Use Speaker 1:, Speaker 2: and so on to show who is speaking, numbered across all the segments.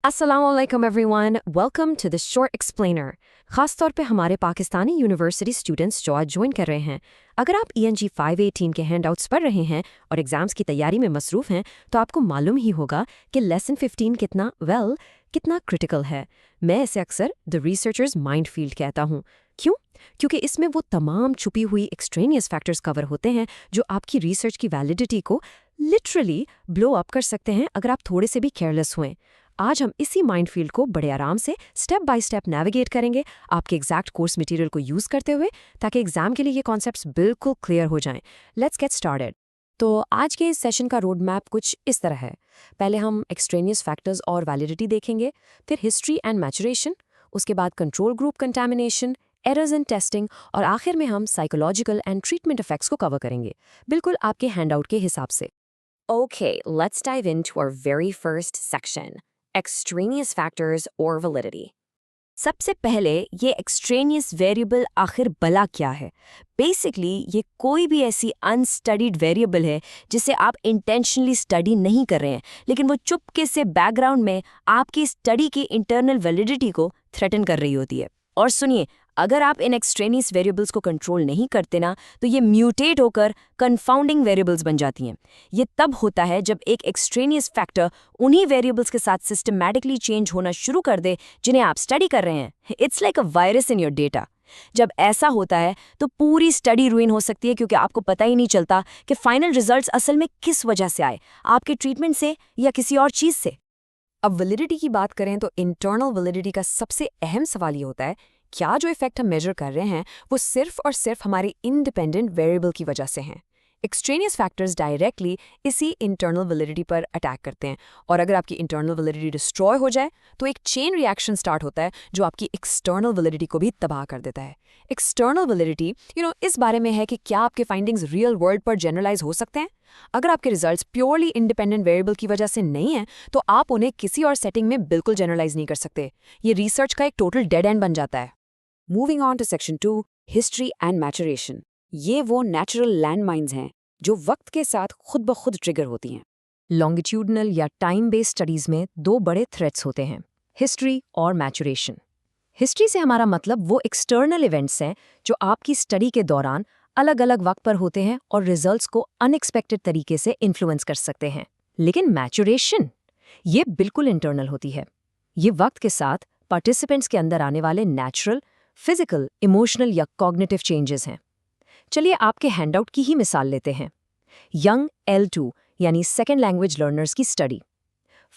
Speaker 1: Assalamualaikum everyone, welcome to the short explainer। खास तौर पे हमारे पाकिस्तानी यूनिवर्सिटी स्टूडेंट्स जो आज ज्वाइन कर रहे हैं, अगर आप ENG 518 के हैंडआउट्स पढ़ रहे हैं और एग्जाम्स की तैयारी में मसरूफ़ हैं तो आपको मालूम ही होगा कि लेसन 15 कितना क्रिटिकल है। मैं इसे अक्सर द रिसर्चर्स माइंडफील्ड कहता हूँ। क्यों? क्योंकि इसमें वो तमाम छुपी हुई एक्सट्रेनियस फैक्टर्स कवर होते हैं जो आपकी रिसर्च की वैलिडिटी को लिटरली ब्लो अप कर सकते हैं अगर आप थोड़े से भी केयरलेस हुए। आज हम इसी माइंडफील्ड को बड़े आराम से स्टेप बाय स्टेप नेविगेट करेंगे आपके एग्जैक्ट कोर्स मटेरियल को यूज़ करते हुए, ताकि एग्जाम के लिए ये कॉन्सेप्ट्स बिल्कुल क्लियर हो जाएं। Let's get started. तो आज के इस सेशन का रोड मैप कुछ इस तरह है। पहले हम एक्सट्रेनियस फैक्टर्स और वैलिडिटी देखेंगे, फिर हिस्ट्री एंड मैचुरेशन, उसके बाद control group contamination, errors in testing और आखिर में हम साइकोलॉजिकल एंड ट्रीटमेंट इफेक्ट्स को कवर करेंगे, बिल्कुल आपके हैंडआउट के हिसाब से।
Speaker 2: Okay, let's dive into our very first section, extraneous factors or validity.
Speaker 1: सबसे पहले ये एक्सट्रेनियस वेरिएबल आखिर भला क्या है। बेसिकली ये कोई भी ऐसी अनस्टडीड वेरिएबल है जिसे आप इंटेंशनली स्टडी नहीं कर रहे हैं, लेकिन वो चुपके से बैकग्राउंड में आपकी स्टडी की इंटरनल वैलिडिटी को थ्रेटन कर रही होती है। और सुनिए, अगर आप इन एक्सट्रेनियस वेरिएबल्स को कंट्रोल नहीं करते ना, तो ये म्यूटेट होकर कंफाउंडिंग वेरिएबल्स बन जाती हैं। ये तब होता है जब एक एक्सट्रेनियस फैक्टर उन्हीं वेरिएबल्स के साथ सिस्टमैटिकली चेंज होना शुरू कर दे जिन्हें आप स्टडी कर रहे हैं। It's like a virus in your data. जब ऐसा होता है तो पूरी स्टडी रुइन हो सकती है, क्योंकि आपको पता ही नहीं चलता कि फाइनल रिजल्ट्स असल में किस वजह से आए, आपके ट्रीटमेंट से या किसी और चीज़ से। अब वैलिडिटी की बात करें तो इंटरनल वैलिडिटी का सबसे अहम सवाल ये होता है, क्या जो इफेक्ट हम मेजर कर रहे हैं वो सिर्फ और सिर्फ हमारे इंडिपेंडेंट वेरिएबल की वजह से हैं। एक्सट्रेनियस फैक्टर्स डायरेक्टली इसी इंटरनल वैलिडिटी पर अटैक करते हैं, और अगर आपकी इंटरनल वैलिडिटी डिस्ट्रॉय हो जाए तो एक चेन रिएक्शन स्टार्ट होता है जो आपकी एक्सटर्नल वैलिडिटी को भी तबाह कर देता है। एक्सटर्नल वैलिडिटी इस बारे में है कि क्या आपके फाइंडिंग्स रियल वर्ल्ड पर जनरलाइज हो सकते हैं। अगर आपके रिजल्ट्स प्योरली इंडिपेंडेंट वेरिएबल की वजह से नहीं हैं तो आप उन्हें किसी और सेटिंग में बिल्कुल जनरलाइज नहीं कर सकते। ये रिसर्च का एक टोटल डेड एंड बन जाता है।
Speaker 2: Moving on to section 2, history and maturation. ये वो नेचुरल लैंडमाइंस हैं जो वक्त के साथ खुद ब खुद ट्रिगर होती हैं।
Speaker 1: लॉन्गिट्यूडनल या टाइम बेस्ड स्टडीज में दो बड़े थ्रेट्स होते हैं, हिस्ट्री और मैचुरेशन। हिस्ट्री से हमारा मतलब वो एक्सटर्नल इवेंट्स हैं जो आपकी स्टडी के दौरान अलग अलग वक्त पर होते हैं और रिजल्ट्स को अनएक्सपेक्टेड तरीके से इन्फ्लुएंस कर सकते हैं। लेकिन मैचुरेशन ये बिल्कुल इंटरनल होती है। ये वक्त के साथ पार्टिसिपेंट्स के अंदर आने वाले नेचुरल, फिजिकल, इमोशनल या कॉग्निटिव चेंजेस हैं। चलिए आपके हैंडआउट की ही मिसाल लेते हैं। यंग L2 यानी सेकेंड लैंग्वेज लर्नर्स की स्टडी।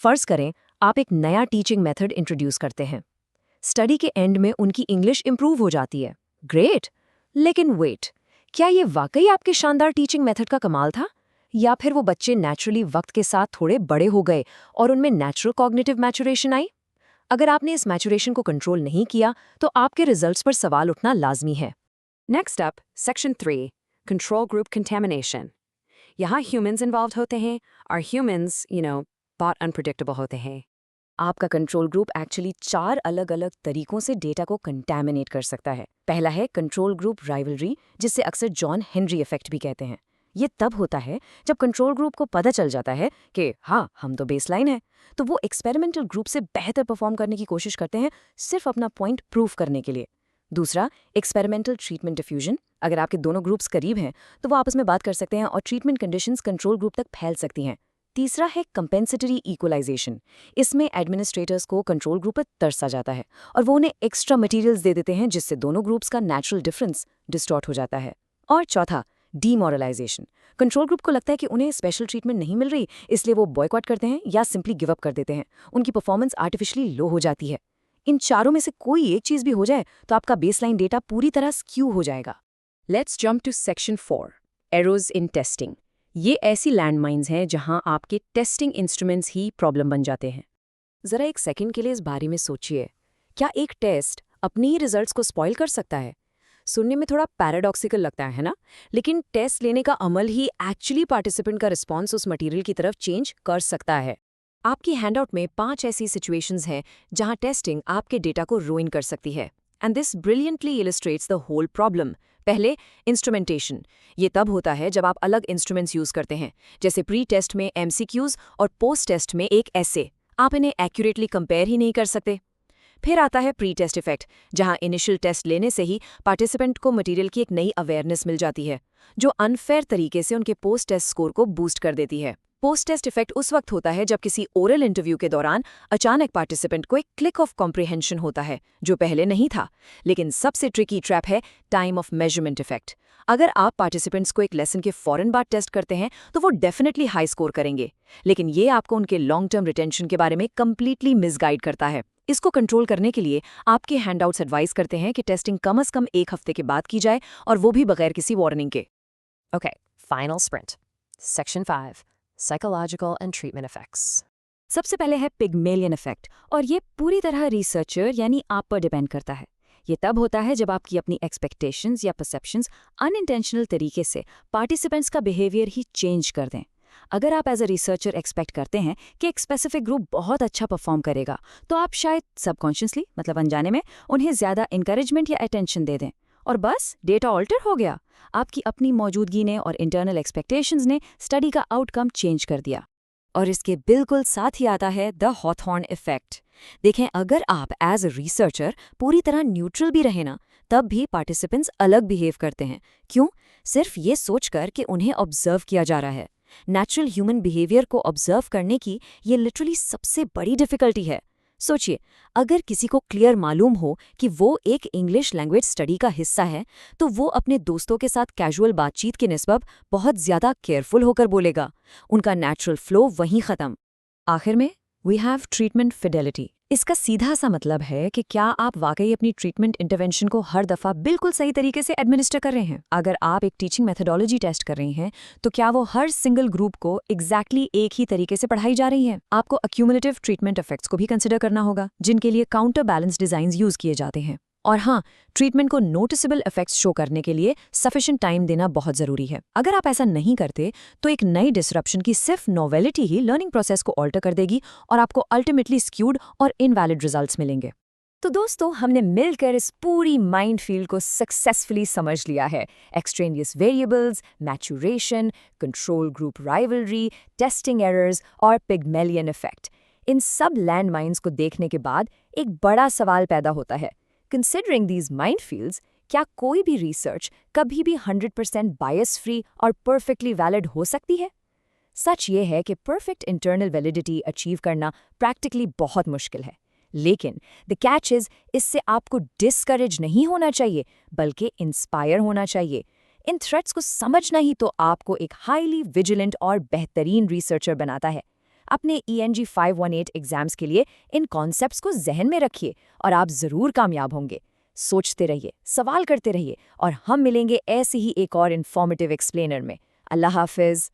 Speaker 1: फर्ज करें आप एक नया टीचिंग मेथड इंट्रोड्यूस करते हैं। स्टडी के एंड में उनकी इंग्लिश इंप्रूव हो जाती है, ग्रेट। लेकिन वेट, क्या ये वाकई आपके शानदार टीचिंग मेथड का कमाल था, या फिर वो बच्चे नेचुरली वक्त के साथ थोड़े बड़े हो गए और उनमें नेचुरल कॉग्निटिव मैचुरेशन आई? अगर आपने इस मैचुरेशन को कंट्रोल नहीं किया तो आपके रिजल्ट्स पर सवाल उठना लाजमी है।
Speaker 2: Next up, section 3, control group contamination. यहाँ humans involved होते हैं और humans, बहुत unpredictable होते हैं। आपका कंट्रोल ग्रुप एक्चुअली 4 अलग अलग तरीकों से डेटा को कंटैमिनेट कर सकता है। पहला है कंट्रोल ग्रुप राइवलरी, जिसे अक्सर जॉन हेनरी इफेक्ट भी कहते हैं। ये तब होता है जब कंट्रोल ग्रुप को पता चल जाता है कि हाँ, हम तो बेसलाइन है, तो वो एक्सपेरिमेंटल ग्रुप से बेहतर परफॉर्म करने की कोशिश करते हैं, सिर्फ अपना पॉइंट प्रूव करने के लिए। दूसरा, एक्सपेरिमेंटल ट्रीटमेंट डिफ्यूजन। अगर आपके दोनों ग्रुप्स करीब हैं तो वो आपस में बात कर सकते हैं और ट्रीटमेंट कंडीशंस कंट्रोल ग्रुप तक फैल सकती हैं। तीसरा है कंपेंसेटरी इक्वलाइजेशन। इसमें एडमिनिस्ट्रेटर्स को कंट्रोल ग्रुप पर तरसा जाता है और वो उन्हें एक्स्ट्रा मटेरियल्स दे देते हैं, जिससे दोनों ग्रुप्स का नेचुरल डिफरेंस डिस्टॉर्ट हो जाता है। और चौथा, डीमोरलाइजेशन। कंट्रोल ग्रुप को लगता है कि उन्हें स्पेशल ट्रीटमेंट नहीं मिल रही, इसलिए वो बॉयकॉट करते हैं या सिंपली गिव अप कर देते हैं। उनकी परफॉर्मेंस आर्टिफिशियली लो हो जाती है। इन चारों में से कोई एक चीज भी हो जाए तो आपका बेसलाइन डेटा पूरी तरह स्क्यू हो जाएगा।
Speaker 1: Let's jump to section 4, errors in testing. ये ऐसी लैंडमाइंस हैं जहां आपके टेस्टिंग इंस्ट्रूमेंट्स ही प्रॉब्लम बन जाते हैं। जरा एक सेकंड के लिए इस बारे में सोचिए, क्या एक टेस्ट अपने ही रिजल्ट्स को स्पॉइल कर सकता है? सुनने में थोड़ा पैराडॉक्सिकल लगता है ना? लेकिन टेस्ट लेने का अमल ही एक्चुअली पार्टिसिपेंट का रिस्पॉन्स उस मटेरियल की तरफ चेंज कर सकता है। आपकी हैंडआउट में 5 ऐसी सिचुएशंस हैं जहां टेस्टिंग आपके डेटा को रुइन कर सकती है, and this brilliantly illustrates the whole problem. पहले, इंस्ट्रूमेंटेशन। ये तब होता है जब आप अलग इंस्ट्रूमेंट्स यूज करते हैं, जैसे प्री टेस्ट में MCQs और पोस्ट टेस्ट में एक essay।
Speaker 2: आप इन्हें एक्यूरेटली कंपेयर ही नहीं कर सकते। फिर आता है प्री टेस्ट इफेक्ट, जहां इनिशियल टेस्ट लेने से ही पार्टिसिपेंट को मटेरियल की एक नई अवेयरनेस मिल जाती है, जो अनफेयर तरीके से उनके पोस्ट टेस्ट स्कोर को बूस्ट कर देती है। पोस्ट टेस्ट इफेक्ट उस वक्त होता है जब किसी ओरल इंटरव्यू के दौरान अचानक पार्टिसिपेंट को एक क्लिक ऑफ कॉम्प्रिहेंशन होता है, जो पहले नहीं था। लेकिन सबसे ट्रिकी ट्रैप है टाइम ऑफ मेजरमेंट इफेक्ट। अगर आप पार्टिसिपेंट्स को एक लेसन के फौरन बाद टेस्ट करते हैं तो वो डेफिनेटली हाई स्कोर करेंगे, लेकिन ये आपको उनके लॉन्ग टर्म रिटेंशन के बारे में कंप्लीटली मिसगाइड करता है। इसको कंट्रोल करने के लिए आपके हैंडआउट्स एडवाइस करते हैं कि टेस्टिंग कम से कम 1 हफ्ते के बाद की जाए, और वो भी बगैर किसी वार्निंग के।
Speaker 3: Okay, final sprint. Section 5. Psychological and treatment effects.
Speaker 1: सबसे पहले है पिग्मेलियन इफेक्ट, और ये पूरी तरह रिसर्चर यानी आप पर डिपेंड करता है। ये तब होता है जब आपकी अपनी एक्सपेक्टेशंस या परसेप्शंस अनइंटेंशनल तरीके से पार्टिसिपेंट्स का बिहेवियर ही चेंज कर दें। अगर आप एज अ रिसर्चर एक्सपेक्ट करते हैं कि एक स्पेसिफिक ग्रुप बहुत अच्छा परफॉर्म करेगा, तो आप शायद सबकॉन्शियसली, मतलब अनजाने में, उन्हें ज़्यादा इंकरेजमेंट या अटेंशन दे दें, और बस डेटा ऑल्टर हो गया। आपकी अपनी मौजूदगी ने और इंटरनल एक्सपेक्टेशंस ने स्टडी का आउटकम चेंज कर दिया। और इसके बिल्कुल साथ ही आता है द हॉथॉर्न इफेक्ट। देखें, अगर आप एज अ रिसर्चर पूरी तरह न्यूट्रल भी रहे ना, तब भी पार्टिसिपेंट्स अलग बिहेव करते हैं। क्यों? सिर्फ ये सोचकर कि उन्हें ऑब्जर्व किया जा रहा है। नेचुरल ह्यूमन बिहेवियर को ऑब्जर्व करने की ये लिटरली सबसे बड़ी डिफिकल्टी है। सोचिए, अगर किसी को क्लियर मालूम हो कि वो एक इंग्लिश लैंग्वेज स्टडी का हिस्सा है, तो वो अपने दोस्तों के साथ कैजुअल बातचीत के निस्बत बहुत ज़्यादा केयरफुल होकर बोलेगा। उनका नेचुरल फ्लो वहीं ख़त्म। आखिर में वी हैव ट्रीटमेंट फिडेलिटी। इसका सीधा सा मतलब है कि क्या आप वाकई अपनी ट्रीटमेंट इंटरवेंशन को हर दफ़ा बिल्कुल सही तरीके से एडमिनिस्टर कर रहे हैं। अगर आप एक टीचिंग मेथोडोलॉजी टेस्ट कर रही हैं, तो क्या वो हर सिंगल ग्रुप को एग्जैक्टली एक ही तरीके से पढ़ाई जा रही है। आपको अक्यूमुलेटिव ट्रीटमेंट इफेक्ट्स को भी कंसिडर करना होगा, जिनके लिए काउंटर बैलेंस डिजाइन यूज किए जाते हैं। और हाँ, ट्रीटमेंट को नोटिसेबल इफेक्ट्स शो करने के लिए सफिशिएंट टाइम देना बहुत ज़रूरी है। अगर आप ऐसा नहीं करते, तो एक नई डिसरप्शन की सिर्फ नोवेलिटी ही लर्निंग प्रोसेस को ऑल्टर कर देगी, और आपको अल्टीमेटली स्क्यूड और इनवैलिड रिजल्ट्स मिलेंगे। तो दोस्तों, हमने मिलकर इस पूरी माइंड फील्ड को सक्सेसफुली समझ लिया है। Extraneous variables, maturation, control group rivalry, testing errors और पिग्मेलियन इफेक्ट। इन सब लैंडमाइंस को देखने के बाद एक बड़ा सवाल पैदा होता है। Considering these minefields, क्या कोई भी रिसर्च कभी भी 100% बायस फ्री और परफेक्टली वैलिड हो सकती है? सच ये है कि परफेक्ट इंटरनल वैलिडिटी अचीव करना प्रैक्टिकली बहुत मुश्किल है। लेकिन द कैच इज, इससे आपको डिस्करेज नहीं होना चाहिए, बल्कि इंस्पायर होना चाहिए। इन थ्रेट्स को समझना ही तो आपको एक हाईली विजिलेंट और बेहतरीन रिसर्चर बनाता है। अपने ENG 518 एग्जाम्स के लिए इन कॉन्सेप्ट्स को जहन में रखिए, और आप ज़रूर कामयाब होंगे। सोचते रहिए, सवाल करते रहिए, और हम मिलेंगे ऐसे ही एक और इन्फॉर्मेटिव एक्सप्लेनर में। अल्लाह हाफिज़।